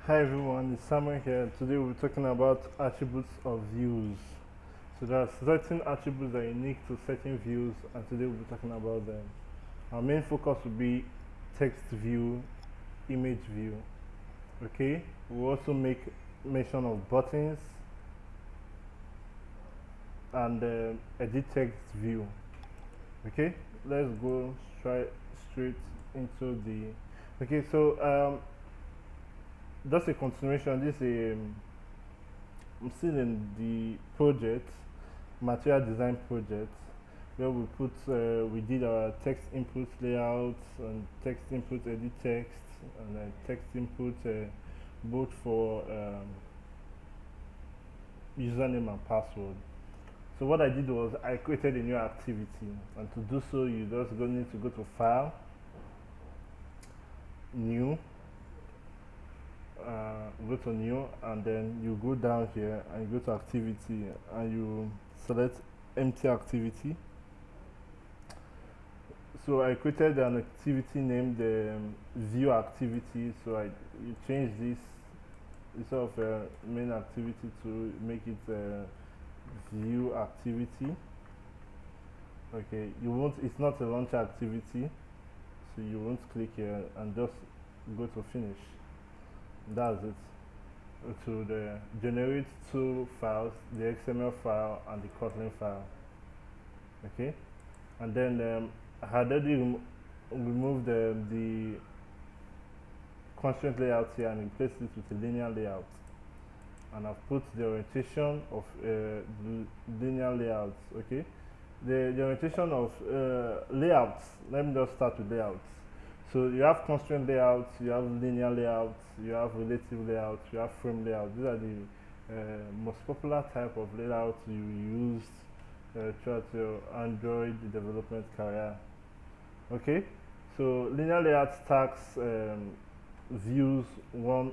Hi everyone, it's Samuel here. Today we're talking about attributes of views. So there are certain attributes that are unique to certain views, and today we'll be talking about them. Our main focus will be text view, image view. Okay, we'll also make mention of buttons and edit text view. Okay, let's go straight into the. Okay, so just a continuation. I'm still in the project, material design project, where we did our text input layout and text input edit text and text input both for username and password. So what I did was I created a new activity, and to do so you just need to go to File, New, go to New, and then you go down here and you go to Activity and you select Empty Activity. So I created an activity named View Activity. So you change this instead of main activity to make it View Activity. Okay, it's not a launcher activity, so you won't click here and just go to Finish. That's it. To the generate two files, the XML file and the Kotlin file. Okay, and then I had already removed the constraint layout here and replaced it with a linear layout. And I've put the orientation of the linear layouts. Okay, the orientation of layouts. Let me just start with layouts. So you have constraint layouts, you have linear layouts, you have relative layouts, you have frame layouts. These are the most popular type of layouts you use throughout your Android development career. Okay, so linear layout stacks views one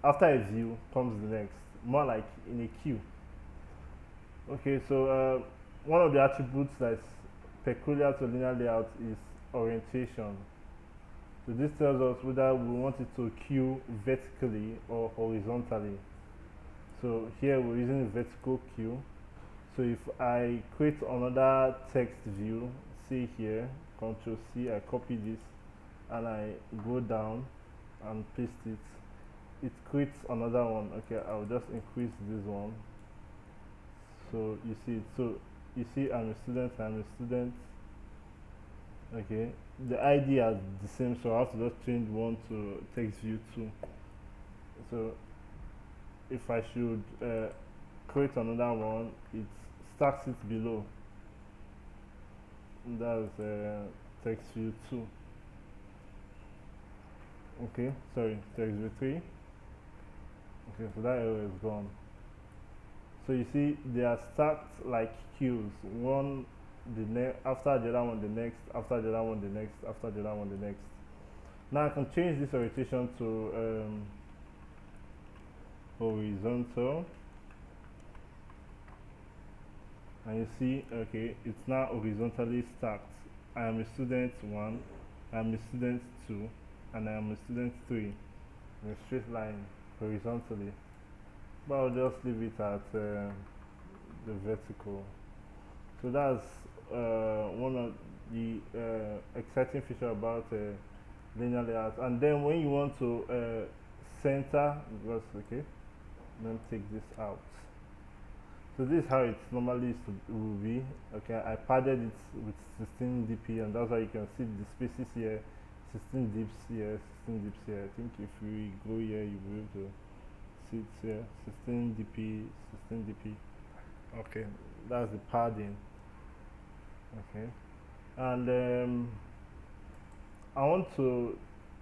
after a view comes the next, more like in a queue. Okay, so one of the attributes that's peculiar to linear layout is orientation. So this tells us whether we want it to queue vertically or horizontally. So here we're using vertical queue. So if I create another text view, see here, Control C, I copy this and I go down and paste it. It creates another one. Okay, I'll just increase this one. So you see it. So you see I'm a student. Okay, the ID is the same, so I have to just change one to text view 2. So if I should create another one, it stacks it below. That's text view 2. Okay, sorry, text view 3. Okay, so that error is gone. So you see they are stacked like queues, one after the other one, the next, after the other one, the next, after the other one, the next. Now I can change this orientation to horizontal, and you see, okay, it's now horizontally stacked. I am a student 1, I am a student 2, and I am a student 3 in a straight line horizontally. But I'll just leave it at the vertical. So that's one of the exciting feature about linear layout. And then when you want to center, because okay, let me take this out. So this is how it normally will be. Okay, I padded it with 16 dp, and that's why you can see the spaces here, 16 dips here, 16 dips here. I think if we go here, you'll be able to see it here, 16 dp, 16 dp. Okay, that's the padding. Okay, and I want to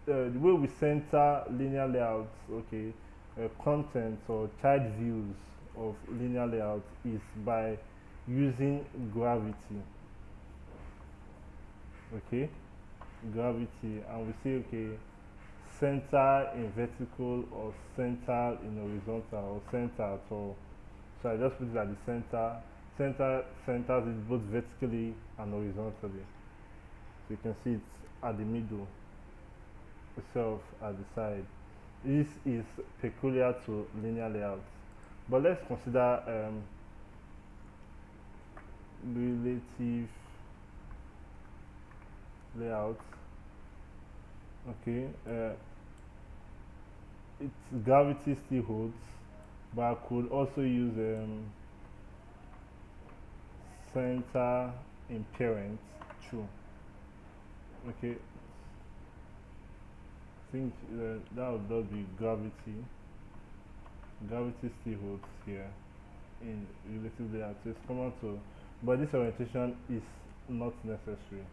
the way we center linear layouts. Okay, content or child views of linear layout is by using gravity. Okay, gravity, and we say okay, center in vertical or center in horizontal or center at all. So I just put it at the center. Center centers it both vertically and horizontally. So you can see it's at the middle itself at the side. This is peculiar to linear layouts. But let's consider relative layouts. Okay, its gravity still holds, but I could also use center in parent. True. Okay, I think that would not be gravity. Gravity still holds here in relative layout. So it's common to, but this orientation is not necessary.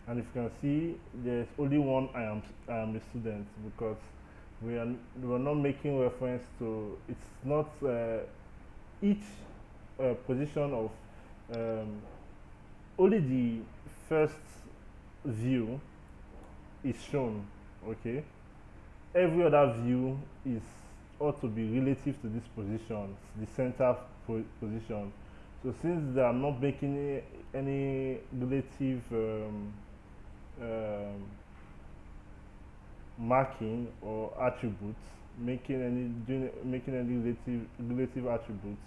And if you can see, there's only one I am a student, because we are not making reference to, it's not each position of only the first view is shown. Okay, every other view is ought to be relative to this position, the center position. So since they are not making any relative um, marking or attributes, making any relative attributes,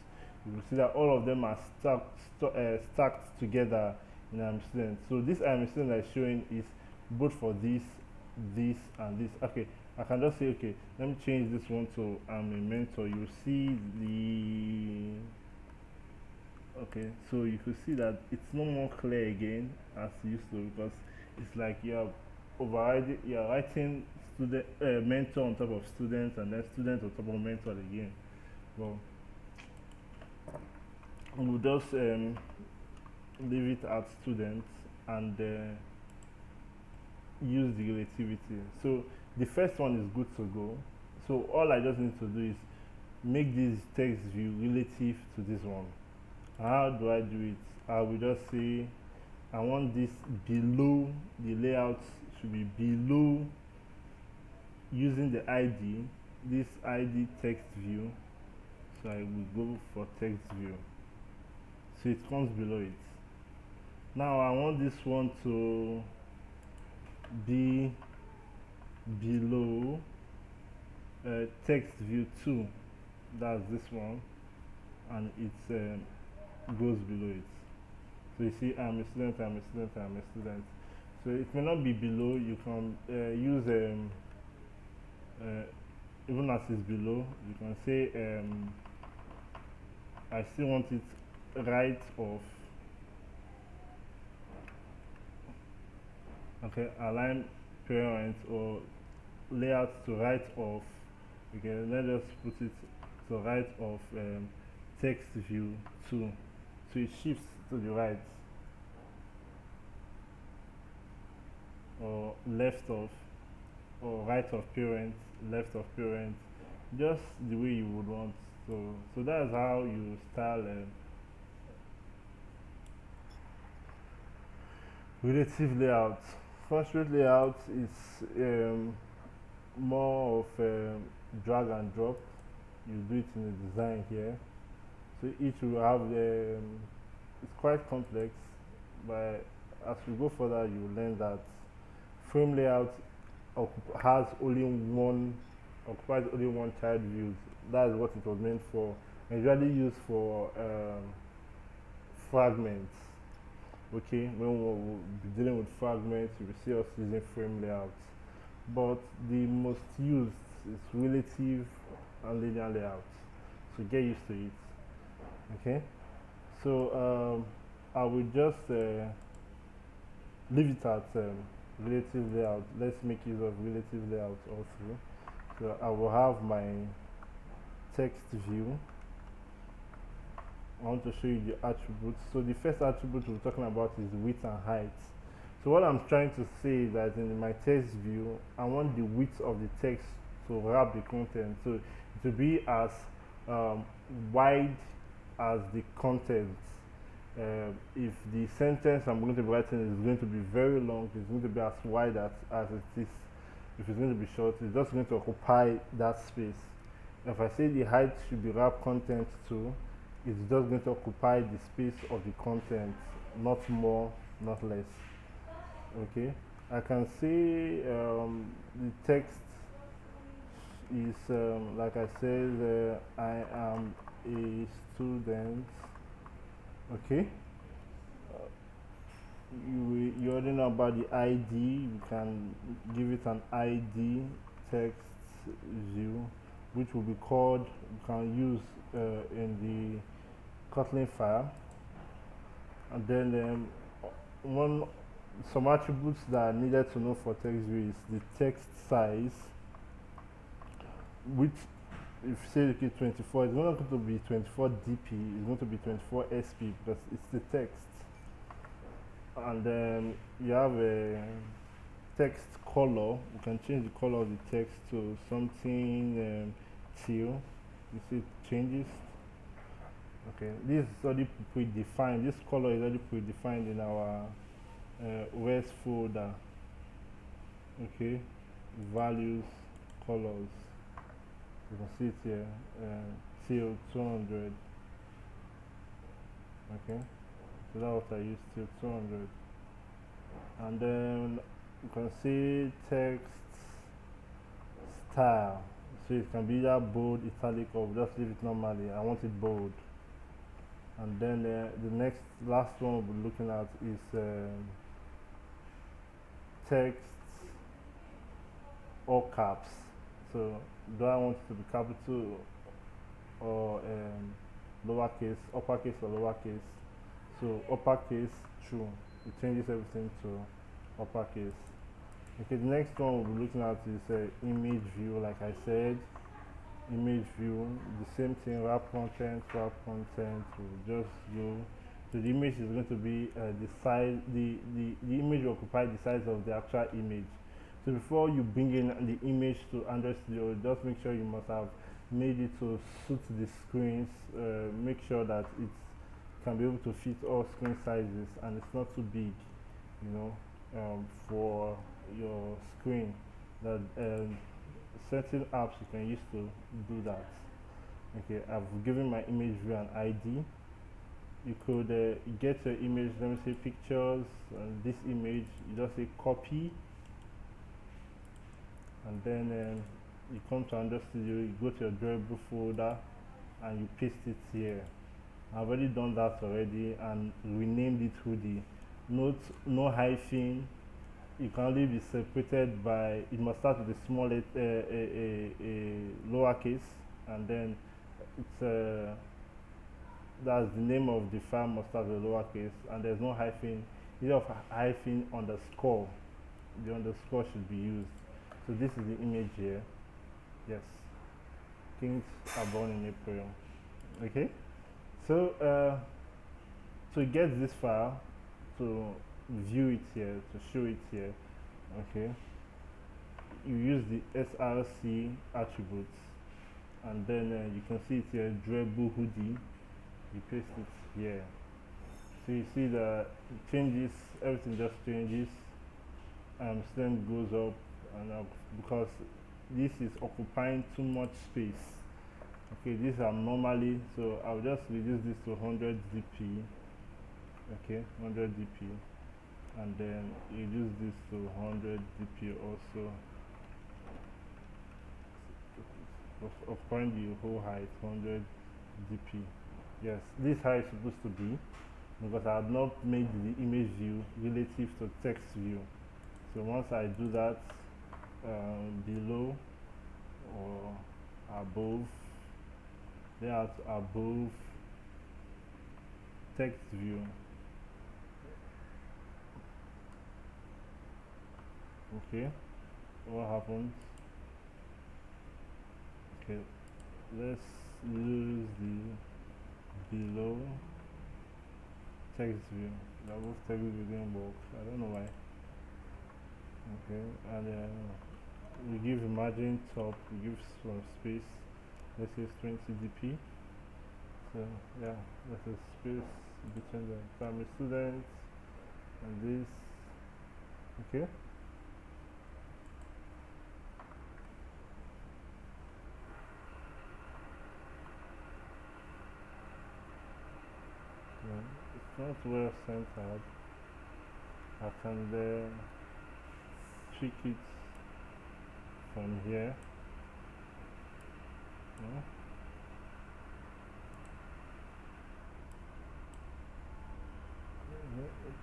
you will see that all of them are stacked together in I'm a student. So this I'm a student that is showing is both for this, and this. Okay, I can just say, okay, let me change this one to I'm a mentor. You see the, okay, so you could see that it's no more clear again as it used to, because it's like you're writing student mentor on top of student, and then student on top of mentor again. Well, we'll just leave it at students and use the relativity. So the first one is good to go. So all I just need to do is make this text view relative to this one. How do I do it? I will just say I want this below, the layout should be below, using the ID, this ID text view. So I will go for text view. So it comes below it. Now I want this one to be below text view 2. That's this one, and it goes below it. So you see, I'm a student, I'm a student, I'm a student. So it may not be below. You can use even as it's below, you can say I still want it right of. Okay, align parent or layout to right of. Okay, let's just put it to right of text view 2. So it shifts to the right, or left of, or right of parent, left of parent, just the way you would want. So that's how you style relative layout. Constraint layout is more of drag and drop. You do it in the design here. So each will have it's quite complex, but as we go further, you will learn that frame layout has only one, occupies only one child views. That is what it was meant for. And usually used for fragments. Okay, when we'll be dealing with fragments, you will see us using frame layouts. But the most used is relative and linear layouts. So get used to it. Okay, so I will just leave it at relative layout. Let's make use of relative layout also. So I will have my text view. I want to show you the attributes. So the first attribute we're talking about is width and height. So what I'm trying to say is that in my text view, I want the width of the text to wrap the content. So it will be as wide as the content. If the sentence I'm going to be writing is going to be very long, it's going to be as wide as it is. If it's going to be short, it's just going to occupy that space. If I say the height should be wrap content too, it's just going to occupy the space of the content, not more, not less. Okay, I can say the text is like I said, I am a student. Okay, you already know about the ID. You can give it an ID text view, which will be called, you can use in the Kotlin file. And then one some attributes that are needed to know for text view is the text size, which if you say okay 24, it's not going to be 24 dp, it's going to be 24 sp because it's the text. And then you have a text color. You can change the color of the text to something teal. You see it changes. Okay, this is already predefined. This color is already predefined in our OS folder. Okay, values, colors. You can see it here. Till 200. Okay, so that's what I use, till 200. And then you can see text style. So it can be either bold, italic, or just leave it normally. I want it bold. And then the last one we'll be looking at is text all caps. So do I want it to be capital or lowercase, uppercase or lowercase? So uppercase, true. It changes everything to uppercase. Okay, the next one we'll be looking at is image view. Like I said, image view, the same thing, wrap content will just go. So the image is going to be the size, the image will occupy the size of the actual image. So before you bring in the image to Android Studio, just make sure you must have made it to suit the screens. Make sure that it can be able to fit all screen sizes and it's not too big, you know, for your screen. That certain apps you can use to do that. Okay, I've given my image view an ID. You could get your image, let me say pictures, and this image, you just say copy, and then you come to Android Studio, you go to your drawable folder, and you paste it here. I've already done that already and renamed it hoodie. Note, no hyphen. You can only be separated by, it must start with a small lowercase, and then it's that's the name of the file must start with a lowercase, and there's no hyphen. Instead of hyphen, underscore. The underscore should be used. So this is the image here. Yes, kings are born in April. Okay, so to get this file, to view it here, to show it here, okay, you use the src attributes, and then you can see it here, drawable hoodie. You paste it here, so you see the changes, everything just changes, and then goes up and up because this is occupying too much space. Okay, these are normally, so I'll just reduce this to 100 dp. Okay, 100 dp, and then reduce this to 100 dp also, occupying the whole height, 100 dp. Yes, this is how it's supposed to be, because I have not made the image view relative to text view. So once I do that, below or above, layout above, text view. Okay, what happens? Okay, let's use the below text view. That was text view didn't work. I don't know why. Okay, and we give the margin top, we give some space. Let's say it's 20 dp. So yeah, there's a space between the primary students and this. Okay. It's not well centered. I can tweak it from here. No?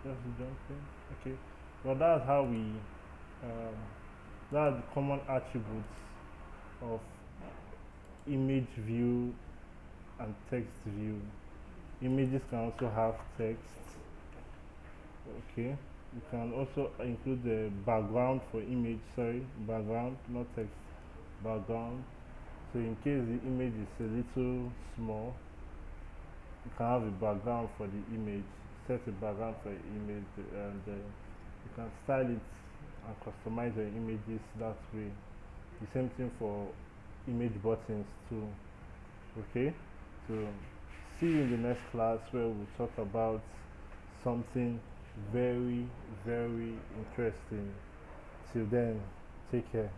Just jumping. Okay. Well, that's how we. Um, that's the common attributes of image view and text view. Images can also have text. Okay. You can also include the background for image. Sorry, background, not text. Background. So in case the image is a little small, you can have a background for the image. Set a background for the image, and you can style it and customize your images that way. The same thing for image buttons too. Okay, so see you in the next class where we'll talk about something very, very interesting. Till then, take care.